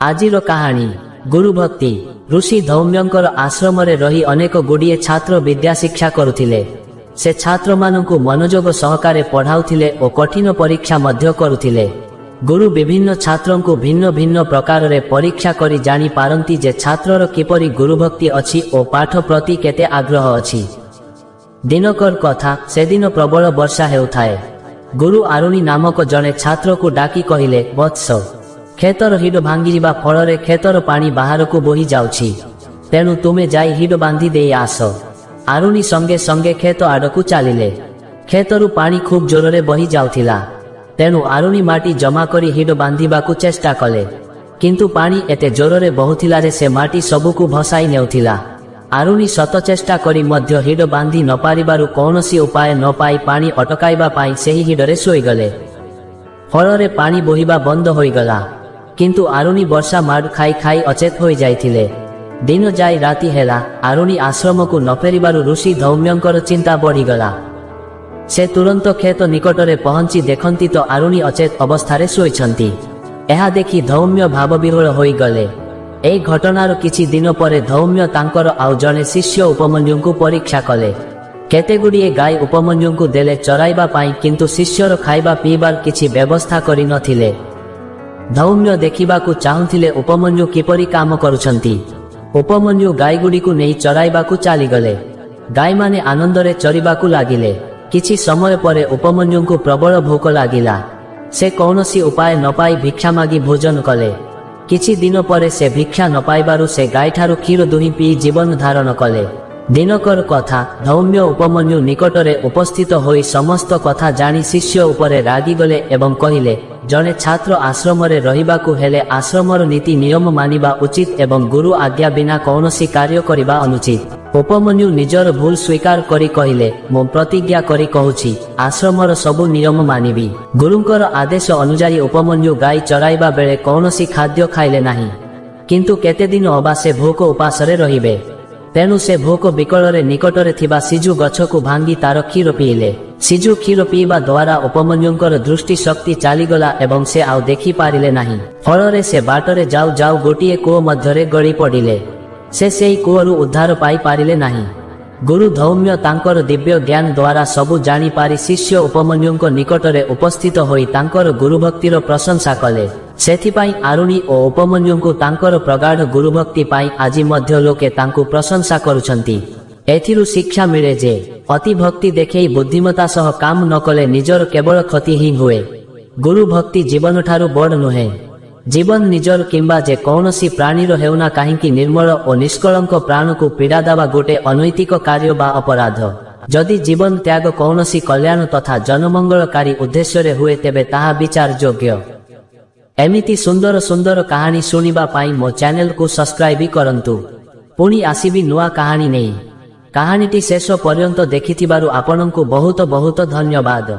आजिर कहानी गुरु भक्ति। ऋषि धौम्यंकर आश्रम रही अनेक गुड़िए छात्र विद्या शिक्षा करुथिले। से छात्र मानकु मनोयोग सहकारे पढ़ाउथिले और कठिन परीक्षा मध्य करुथिले। गुरु विभिन्न छात्रों को भिन्न भिन्न प्रकार रे परीक्षा करी जानी पारंती जे छात्रर किपरि गुरु भक्ति अछि और पाठ प्रति केते आग्रह अछि। दिनकर कथा से दिन प्रबल वर्षा हेउथाए। गुरु आरुणी नामक जने छात्र को डाकी कहिले, वत्स खेतर हिड भांगिजिबा फଳରେ खेतर पानी बाहर को बोही जाउछि, तेणु तुमे जाई हिड बांधी देई आस। आरुणी संगे संगे खेत आडकू चलिले। खेतरु पानी खूब जोर बही जाउथिला, तेणु आरुणी माटी जमा करी हिड बांधिबाकू चेष्टा कले, किंतु पानी एते जोर बहुथिला रे से माटी सबुकू भसाई नेउथिला। आरुणी शत चेष्टा करी मध्य हिड बांधी न पारिबारु कौनसी उपाय न पाई पानी अटकाइबा पाई सेही हिडरे सोईगले। फଳରେ पानी बोहिबा बंद होईगला, किंतु आरुणी वर्षा माड खाई खाई अचेत होई जाइथिले। दिन जाई राति हेला, आरुणी आश्रम को न फेरिबारु ऋषि धौम्यंकर चिंता बढ़ीगला। से तुरंत खेत निकटरे पहुंची देखंती तो आरुणी अचेत अवस्थारे सोईछंती। एहा देखी धौम्य भावविह्वल होई गले। ए घटनार किछि दिन परे धौम्य तांकर आउ जने शिष्य उपमन्युଙ୍କୁ परीक्षा कले। केतेगुड़िए गाय उपमन्युଙ୍କୁ देले चराइबा पाई, किंतु शिष्यर खाइबा पीबार किछि व्यवस्था करि नथिले। धौम्य देखिबाकू चाहुथिले उपमन्यु किपरि काम करुछंती। उपमन्यु गायगुड़ीकू नेई चराइबाकू चालीगले। गाय माने आनंदरे चरिबाकू लागिले। किछि समय परे उपमन्युଙ୍କୁ प्रबल भोक लागिला। से कौनसी उपाय न पाई भिक्षा मागी भोजन कले। किछि दिन परे से भिक्षा न पाइबारु से गायठारु क्षीर दुही पी जीवन धारण कले। दिनकर कथा। धौम्य उपमन्यु निकटरे उपस्थित होई समस्त कथा जानी शिष्य उपरे रागी गले एवं कहिले, जने छात्र आश्रम रे रहिबाकू हेले आश्रमर नीति नियम मानिबा उचित एवं गुरु आज्ञा बिना कौनसी कार्य करिबा अनुचित। उपमन्यु निजर भूल स्वीकार करी कहिले, मो प्रतिज्ञा करी कहूछि आश्रमर सबु नियम मानिबी। गुरुंकर आदेश अनुसारी उपमन्यु गाय चराइबा बेले कौनसी खाद्य खाइले नाही, किंतु केते दिन अबा से भोक उपासरे रहिबे। तेणु से भोक विकଳରେ निकटरे थिबा सिजु गछकू भांगी तार क्षीर पीले। सिजु क्षीर पीबा द्वारा उपमन्युंकर दृष्टि शक्ति चालीगला एवं से आउ देखि पारिले नाही। फଳରେ से बाटरे जाऊ जाऊ गोटिए कूओ मध्यरे गड़ी पड़िले। से सेई कूओरु उद्धार पाई पारिले नाही। गुरु धौम्य तांकर दिव्य ज्ञान द्वारा सबु जानी पारी शिष्य उपमन्युंक निकटरे उपस्थित होई तांकर गुरुभक्तिर प्रशंसा कले। सेथिपाई आरुणी और उपमन्युंकु तांकर प्रगाढ़ गुरुभक्ति पाई आजि मध्य लोके तांकु प्रशंसा करुछंती। एथिरु शिक्षा मिले जे अति भक्ति देखेई बुद्धिमता सह काम न कले निजर केवल क्षति ही हुए। गुरु भक्ति जीवन ठारु बड़ नुहे। जीवन निजर किंबा जे कौनसी प्राणीर हेउना काहींकि निर्मल और निष्कलंक प्राण को पीड़ा देवा गोटे अनैतिक कार्य बा अपराध। जदि जीवन त्याग कौनसी कल्याण तथा जनमंगलकारी उद्देश्य हुए तेबे ताहा विचार योग्य। एमिति सुंदर सुंदर कहानी सुनिबा पाई मो चैनल को सब्सक्राइब करंतु। पुणी आसीबी नुआ कहानी नहीं। कहानीटी शेष पर्यंत देखिथिबारु आपनंकु बहुत बहुत धन्यवाद।